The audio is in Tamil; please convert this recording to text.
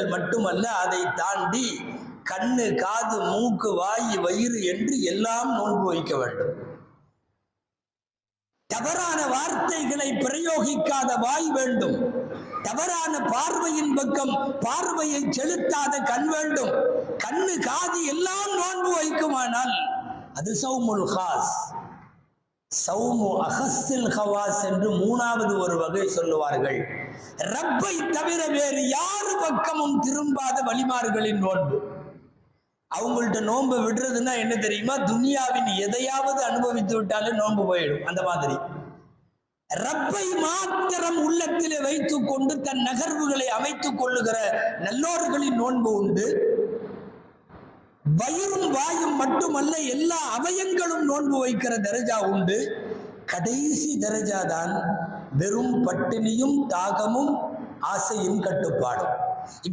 மட்டுமல்ல, அதை தாண்டி கண்ணு, காது, மூக்கு, வாய், வயிறு என்று எல்லாம் நோன்பு வைக்க வேண்டும். தவறான வார்த்தைகளை பிரயோகிக்காத வாய் வேண்டும். தவறான பார்வையின் பக்கம் பார்வையை செலுத்தாத கண் வேண்டும். கண்ணு, காது எல்லாம் நோன்பு வைக்குமானால் அது சௌமுல் காஸ். சௌமு அகஸ்ஸில் ஹவாஸ் என்று மூணாவது ஒரு வகை சொல்லுவார்கள். ரப்பை தவிர வேறு யாரு பக்கமும் திரும்பாத வழிமார்களின் நோன்பு. அவங்கள்ட்ட நோன்பு விடுறதுன்னா என்ன தெரியுமா? துனியாவின் எதையாவது அனுபவித்து விட்டாலே நோன்பு போயிடும். அந்த மாதிரி ரப்பை மாத்திரம் உள்ளத்திலே வைத்துக் கொண்டு தன் நகர்வுகளை அமைத்துக் கொள்ளுகிற நல்லோர்களின் நோன்பு உண்டு. வயிறும் வாயும் மட்டுமல்ல, எல்லா அவயங்களும் நோன்பு வைக்கிற தரஜா உண்டு. கடைசி தரஜா தான் வெறும் பட்டினியும் தாகமும் ஆசையின் கட்டுப்பாடும். இப்ப